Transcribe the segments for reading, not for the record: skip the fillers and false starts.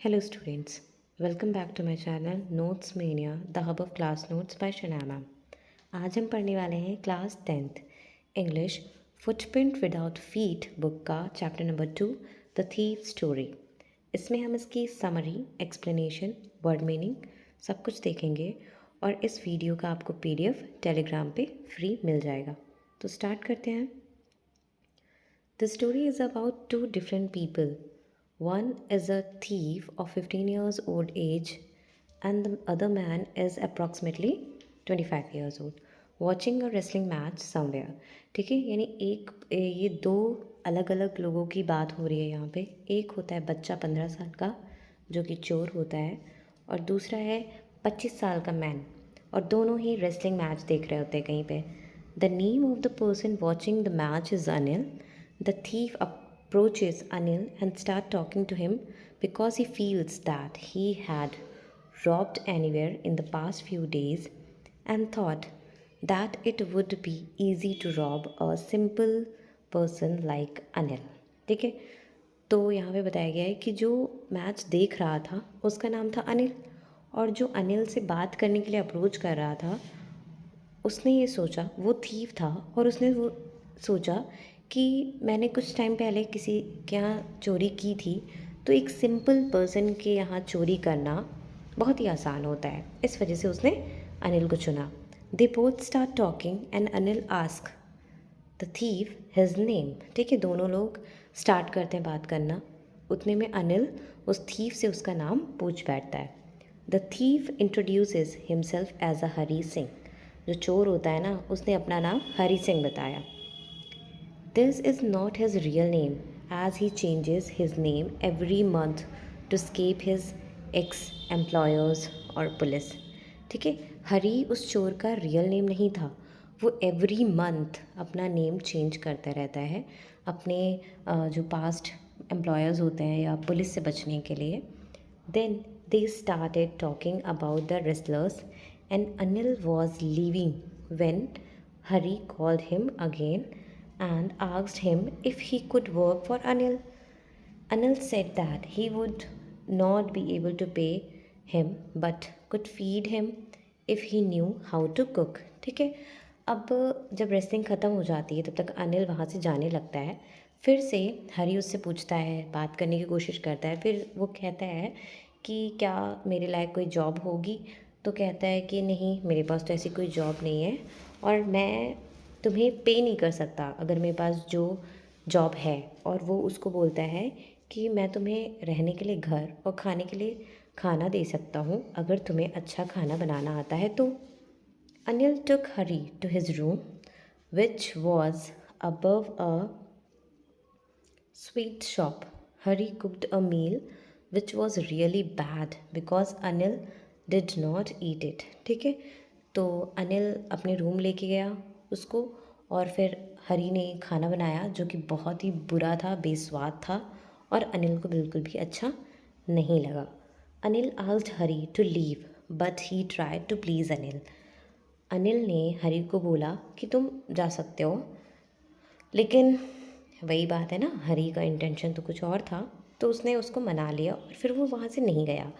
Hello students, welcome back to my channel Notes Mania, the hub of class notes by Shana ma'am. आज हम पढ़ने वाले हैं class 10th English footprint without feet book का chapter number 2 the thief story. इसमें हम इसकी summary, explanation, word meaning सब कुछ देखेंगे और इस वीडियो का आपको PDF टेलीग्राम पे फ्री मिल जाएगा। तो स्टार्ट करते हैं। The story is about two different people. One is a thief of 15 years old age and the other man is approximately 25 years old watching a wrestling match somewhere. ठीक है, यानी ये दो अलग अलग लोगों की बात हो रही है यहाँ पे। एक होता है बच्चा 15 साल का जो कि चोर होता है और दूसरा है 25 साल का मैन और दोनों ही रेसलिंग मैच देख रहे होते हैं कहीं पे। The name of the person watching the match is Anil. The thief approaches Anil and starts talking to him because he feels that he had robbed anywhere in the past few days and thought that it would be easy to rob a simple person like Anil. ठीक है, तो यहाँ पे बताया गया है कि जो मैच देख रहा था उसका नाम था अनिल और जो अनिल से बात करने के लिए अप्रोच कर रहा था उसने ये सोचा, वो थीव था और उसने वो सोचा कि मैंने कुछ टाइम पहले किसी के यहाँ चोरी की थी, तो एक सिंपल पर्सन के यहाँ चोरी करना बहुत ही आसान होता है। इस वजह से उसने अनिल को चुना। They both start talking and Anil ask the thief his name. ठीक है, दोनों लोग स्टार्ट करते हैं बात करना। उतने में अनिल उस थीव से उसका नाम पूछ बैठता है। The thief introduces himself as a Hari Singh. जो चोर होता है ना, उसने अपना नाम हरी सिंह बताया। This is not his real name, as he changes his name every month to escape his ex-employers और पुलिस। ठीक है, हरी उस चोर का रियल नेम नहीं था। वो एवरी मंथ अपना नेम चेंज करता रहता है अपने जो पास्ट एम्प्लॉयर्स होते हैं या पुलिस से बचने के लिए। Then they started talking about the wrestlers and Anil was leaving when Hari called him again and asked him if he could work for Anil. Anil said that he would not be able to pay him but could feed him if he knew how to cook. ठीक है, अब जब wrestling ख़त्म हो जाती है तब तक अनिल वहाँ से जाने लगता है। फिर से हरी उससे पूछता है, बात करने की कोशिश करता है। फिर वो कहता है कि क्या मेरे लायक कोई जॉब होगी, तो कहता है कि नहीं, मेरे पास तो ऐसी कोई जॉब नहीं है और मैं तुम्हें पे नहीं कर सकता अगर मेरे पास जो जॉब है। और वो उसको बोलता है कि मैं तुम्हें रहने के लिए घर और खाने के लिए खाना दे सकता हूँ अगर तुम्हें अच्छा खाना बनाना आता है तो। Anil took Hari to his room which was above a sweet shop. Hari cooked a meal which was really bad because Anil did not eat it. ठीक है, तो अनिल अपने रूम लेके गया उसको और फिर हरी ने खाना बनाया जो कि बहुत ही बुरा था, बेस्वाद था और अनिल को बिल्कुल भी अच्छा नहीं लगा। Anil asked Hari to leave but he tried to please Anil. Anil ने हरी को बोला कि तुम जा सकते हो, लेकिन वही बात है ना, हरी का इंटेंशन तो कुछ और था, तो उसने उसको मना लिया और फिर वो वहाँ से नहीं गया।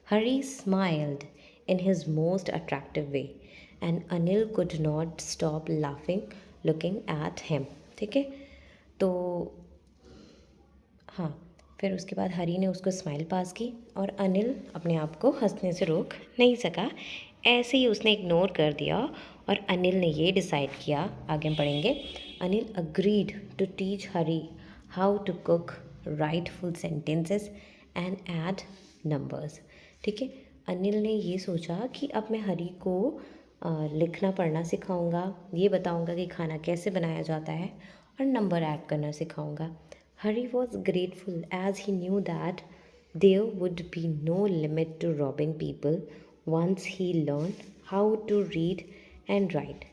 Hari smiled in his most attractive way and Anil could not stop laughing looking at him. ठीक है, तो हाँ, फिर उसके बाद हरी ने उसको स्माइल पास की और अनिल अपने आप को हंसने से रोक नहीं सका। ऐसे ही उसने इग्नोर कर दिया और अनिल ने ये डिसाइड किया, आगे हम पढ़ेंगे। Anil agreed to teach Hari how to cook, write full sentences and add numbers. ठीक है, अनिल ने ये सोचा कि अब मैं हरी को लिखना पढ़ना सिखाऊंगा, ये बताऊंगा कि खाना कैसे बनाया जाता है और नंबर ऐड करना सिखाऊंगा। Hari was grateful as he knew that there would be no limit to robbing people once he learned how to read and write.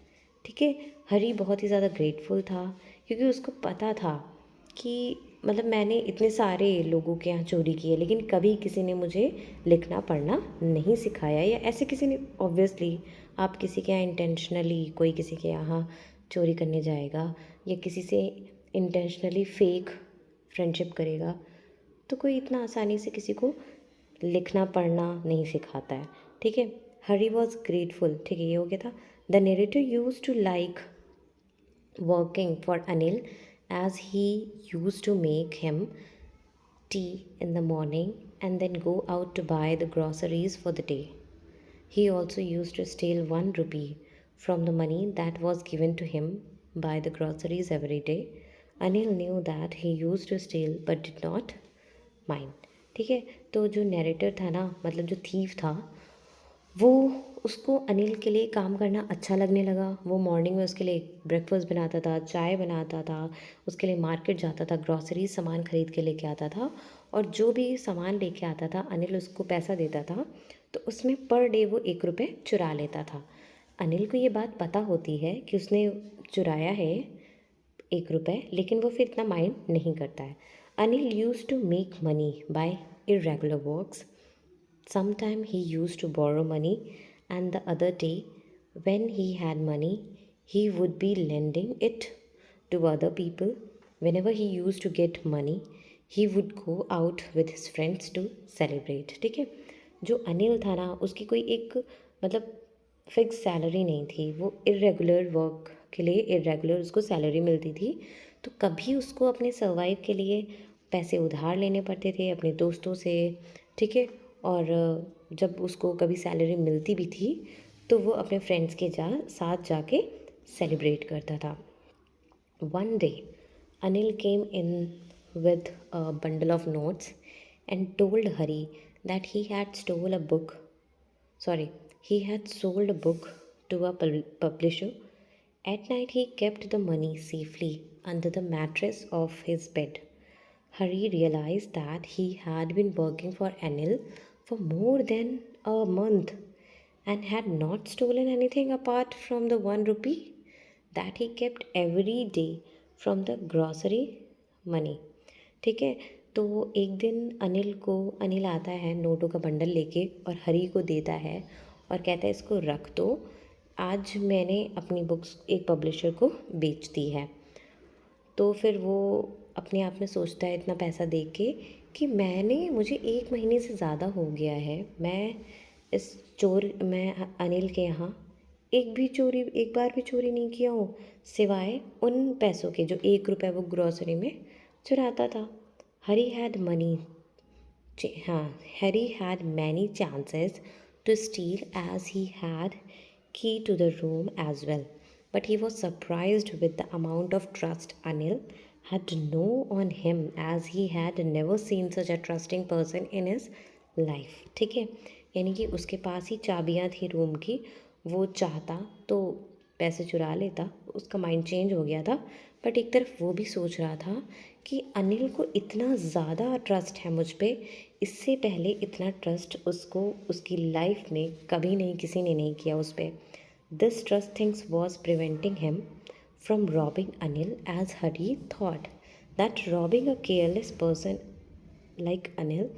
ठीक है, हरी बहुत ही ज़्यादा ग्रेटफुल था क्योंकि उसको पता था कि मतलब मैंने इतने सारे लोगों के यहाँ चोरी की है लेकिन कभी किसी ने मुझे लिखना पढ़ना नहीं सिखाया, या ऐसे किसी ने, ऑब्वियसली आप किसी के यहाँ इंटेंशनली कोई किसी के यहाँ चोरी करने जाएगा या किसी से इंटेंशनली फेक फ्रेंडशिप करेगा तो कोई इतना आसानी से किसी को लिखना पढ़ना नहीं सिखाता है, ठीक है। हरी वॉज ग्रेटफुल, ठीक है, ये हो गया था। The narrator used to like working for Anil as he used to make him tea in the morning and then go out to buy the groceries for the day. He also used to steal 1 rupee from the money that was given to him by the groceries every day. Anil knew that he used to steal but did not mind. ठीक है। तो जो narrator था ना, मतलब जो thief था, वो उसको अनिल के लिए काम करना अच्छा लगने लगा। वो मॉर्निंग में उसके लिए ब्रेकफास्ट बनाता था, चाय बनाता था, उसके लिए मार्केट जाता था, ग्रॉसरी सामान ख़रीद के लेके आता था, और जो भी सामान लेके आता था अनिल उसको पैसा देता था, तो उसमें पर डे वो 1 रुपये चुरा लेता था। अनिल को ये बात पता होती है कि उसने चुराया है 1 रुपये, लेकिन वो फिर इतना माइंड नहीं करता है। Anil used to make money by irregular works. Sometime he used to borrow money, and the other day, when he had money, he would be lending it to other people. Whenever he used to get money, he would go out with his friends to celebrate. ठीक है। जो अनिल था ना, उसकी कोई एक मतलब fix salary नहीं थी। वो इरेगुलर वर्क के लिए इरेगुलर उसको सैलरी मिलती थी, तो कभी उसको अपने सर्वाइव के लिए पैसे उधार लेने पड़ते थे अपने दोस्तों से, ठीक है। और जब उसको कभी सैलरी मिलती भी थी तो वो अपने फ्रेंड्स के साथ जाके सेलिब्रेट करता था। One day Anil came in with a bundle of notes and told Hari that he had sold a book to a publisher. At night he kept the money safely under the mattress of his bed. Hari realized that he had been working for Anil for more than a month and had not stolen anything apart from the 1 rupee that he kept every day from the grocery money. ठीक है। तो एक दिन अनिल आता है नोटों का bundle लेके और हरी को देता है और कहता है इसको रख दो, आज मैंने अपनी बुक्स एक पब्लिशर को बेच दी है। तो फिर वो अपने आप में सोचता है इतना पैसा दे के कि मुझे 1 महीने से ज़्यादा हो गया है, मैं अनिल के यहाँ एक बार भी चोरी नहीं किया हूँ, सिवाय उन पैसों के जो 1 रुपये वो ग्रॉसरी में चुराता था। Hari had many chances to steal as he had key to the room as well, but he was surprised with the amount of trust Anil had known on him, as he had never seen such a trusting person in his life. ठीक है। यानी कि उसके पास ही चाबियां थी room की, वो चाहता तो पैसे चुरा लेता, उसका माइंड चेंज हो गया था। बट एक तरफ वो भी सोच रहा था कि अनिल को इतना ज़्यादा ट्रस्ट है मुझ पे, इससे पहले इतना ट्रस्ट उसको उसकी लाइफ में कभी नहीं किसी ने नहीं किया उस पर। This trust things was preventing him from robbing Anil, as Hari thought that robbing a careless person like Anil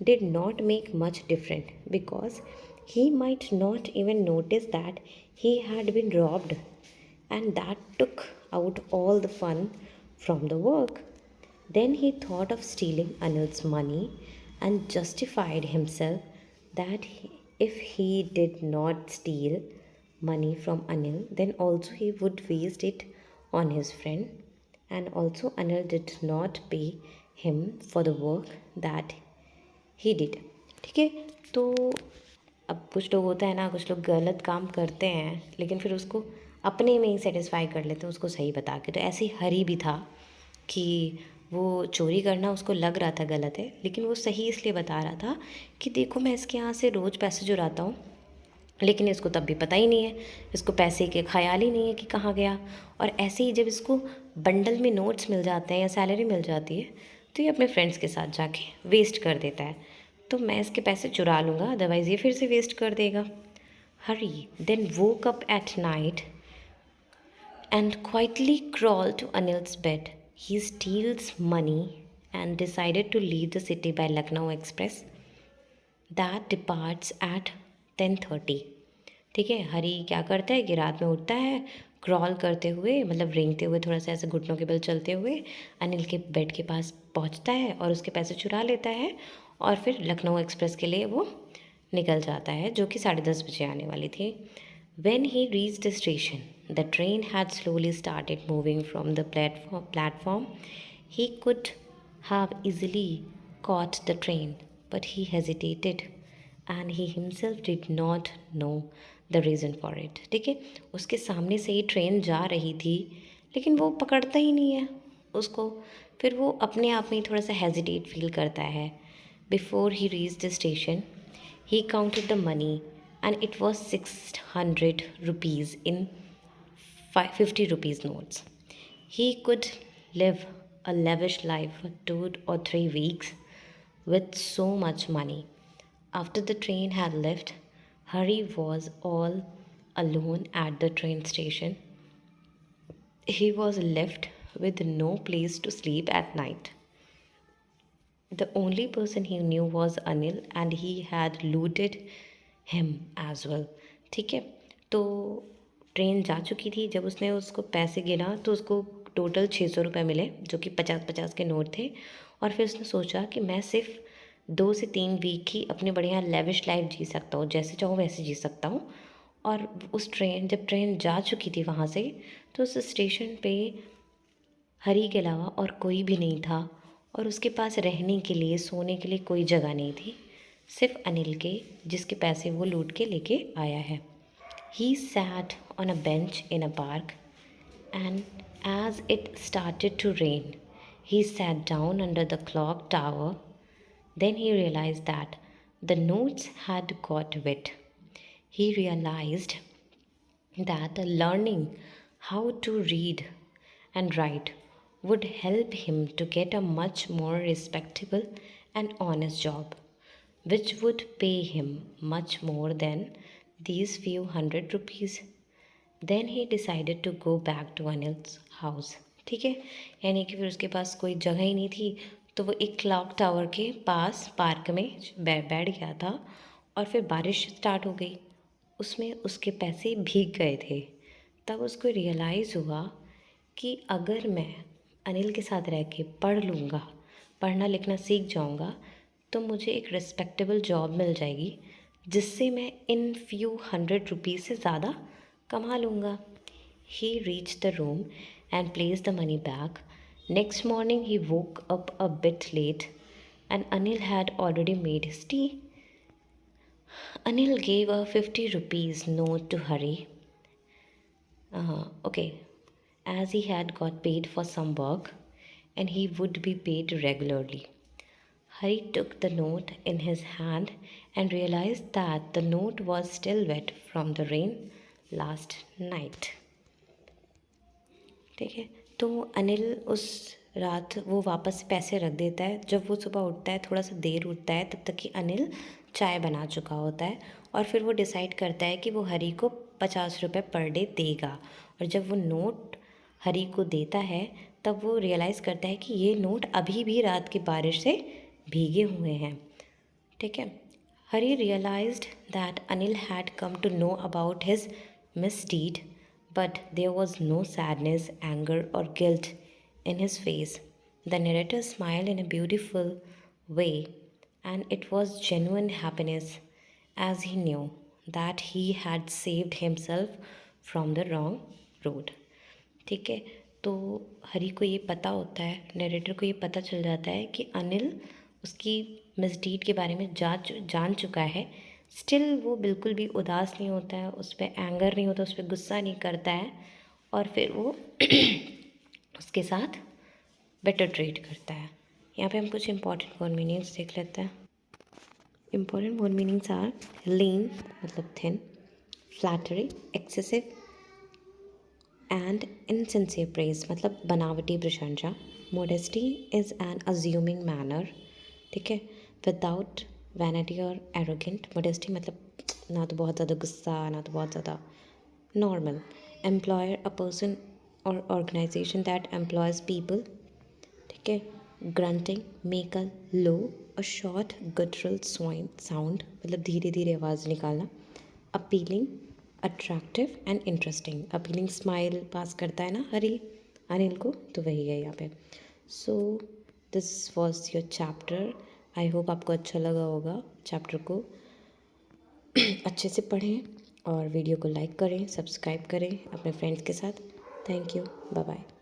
did not make much difference, because he might not even notice that he had been robbed, and that took out all the fun from the work. Then he thought of stealing Anil's money and justified himself that if he did not steal money from Anil, then also he would waste it on his friend, and also Anil did not pay him for the work that he did. ठीक है। तो अब कुछ लोग होता है ना, कुछ लोग गलत काम करते हैं लेकिन फिर उसको अपने में ही सेटिस्फाई कर लेते हैं उसको सही बता के। तो ऐसे ही हरी भी था कि वो चोरी करना उसको लग रहा था गलत है, लेकिन वो सही इसलिए बता रहा था कि देखो मैं इसके यहाँ से रोज़ पैसे चुराता हूँ, लेकिन इसको तब भी पता ही नहीं है, इसको पैसे के ख्याल ही नहीं है कि कहाँ गया। और ऐसे ही जब इसको बंडल में नोट्स मिल जाते हैं या सैलरी मिल जाती है तो ये अपने फ्रेंड्स के साथ जाके वेस्ट कर देता है। तो मैं इसके पैसे चुरा लूँगा, अदरवाइज़ ये फिर से वेस्ट कर देगा। Hari then woke up at night and quietly crawled to Anil's bed. He steals money and decided to leave the city by Lucknow Express that departs at 10:30. ठीक है। हरी क्या करता है कि रात में उठता है, क्रॉल करते हुए मतलब रेंगते हुए, थोड़ा सा ऐसे घुटनों के बल चलते हुए अनिल के बेड के पास पहुंचता है और उसके पैसे चुरा लेता है और फिर लखनऊ एक्सप्रेस के लिए वो निकल जाता है, जो कि 10:30 बजे आने वाली थी. When he reached the station, the train had slowly started moving from the platform. He could have easily caught the train, but he hesitated and he himself did not know the reason for it. ठीक है, उसके सामने से ही train जा रही थी, लेकिन वो पकड़ता ही नहीं है उसको. फिर वो अपने आप में थोड़ा सा हेजिटेट फील करता है. Before he reach the station, he counted the money and it was 600 rupees in 50 rupees notes. He could live a lavish life for 2 or 3 weeks with so much money. After the train had left, Hari was all alone at the train station. He was left with no place to sleep at night. The only person he knew was Anil and he had looted him as well. ठीक है, तो train जा चुकी थी. जब उसने उसको पैसे गिना तो उसको टोटल 600 रुपये मिले, जो कि 50-50 के नोट थे. और फिर उसने सोचा कि मैं सिर्फ 2 से 3 वीक ही अपनी बढ़िया लेविश लाइफ जी सकता हूँ, जैसे चाहूँ वैसे जी सकता हूँ. और जब ट्रेन जा चुकी थी वहाँ से, तो उस स्टेशन पे हरी के अलावा और कोई भी नहीं था, और उसके पास रहने के लिए, सोने के लिए कोई जगह नहीं थी, सिर्फ अनिल के, जिसके पैसे वो लूट के लेके आया है. ही sat on a bench in a park, and as it started to rain, he sat down under the clock tower. Then he realized that the notes had got wet. He realized that learning how to read and write would help him to get a much more respectable and honest job, which would pay him much more than these few hundred rupees. Then he decided to go back to Anil's house. ठीक है, यानी कि फिर उसके पास कोई जगह ही नहीं थी, तो वो एक क्लॉक टावर के पास पार्क में बैठ गया था. और फिर बारिश स्टार्ट हो गई, उसमें उसके पैसे भीग गए थे. तब उसको रियलाइज़ हुआ कि अगर मैं अनिल के साथ रह के पढ़ लूँगा, पढ़ना लिखना सीख जाऊँगा, तो मुझे एक रिस्पेक्टेबल जॉब मिल जाएगी, जिससे मैं इन फ्यू 100 रुपीज़ से ज़्यादा कमा लूँगा. He reach the room and place the money back. Next morning he woke up a bit late and Anil had already made his tea. Anil gave a 50 rupees note to Hari. As he had got paid for some work and he would be paid regularly. Hari took the note in his hand and realized that the note was still wet from the rain last night. ठीक है, तो अनिल उस रात वो वापस से पैसे रख देता है. जब वो सुबह उठता है, थोड़ा सा देर उठता है, तब तक कि अनिल चाय बना चुका होता है. और फिर वो डिसाइड करता है कि वो हरी को 50 रुपये पर डे देगा. और जब वो नोट हरी को देता है, तब वो रियलाइज़ करता है कि ये नोट अभी भी रात की बारिश से भीगे हुए हैं. ठीक है, Hari realized that Anil had come to know about his misdeed, but there was no sadness, anger, or guilt in his face. The narrator smiled in a beautiful way, and it was genuine happiness, as he knew that he had saved himself from the wrong road. ठीक है, तो हरी को ये पता होता है, narrator को ये पता चल जाता है कि अनिल उसकी मिसडीड के बारे में जान चुका है. स्टिल वो बिल्कुल भी उदास नहीं होता है, उस पर एंगर नहीं होता, उस पर गुस्सा नहीं करता है. और फिर वो उसके साथ बेटर ट्रीट करता है. यहाँ पे हम कुछ इंपॉर्टेंट वर्ड मीनिंग्स देख लेते हैं. इंपॉर्टेंट वर्ड मीनिंग्स आर लीन मतलब thin, flattery excessive, and insincere praise मतलब बनावटी प्रशंसा. Modesty is an assuming manner. ठीक है, विदाउट वैनिटी और एरोगेंट. मोडेस्टी मतलब ना तो बहुत ज़्यादा गुस्सा, ना तो बहुत ज़्यादा नॉर्मल. एम्प्लॉयर अ पर्सन और ऑर्गेनाइजेशन दैट एम्प्लॉयज़ पीपल. ठीक है, grunting make a low a short guttural sound मतलब धीरे धीरे आवाज़ निकालना. Appealing attractive and interesting. Appealing smile pass करता है ना हरी अनिल को, तो वही है यहाँ पे. So this was your chapter. I hope आपको अच्छा लगा होगा। चैप्टर को अच्छे से पढ़ें और वीडियो को लाइक करें, सब्सक्राइब करें अपने फ्रेंड्स के साथ। Thank you, bye bye.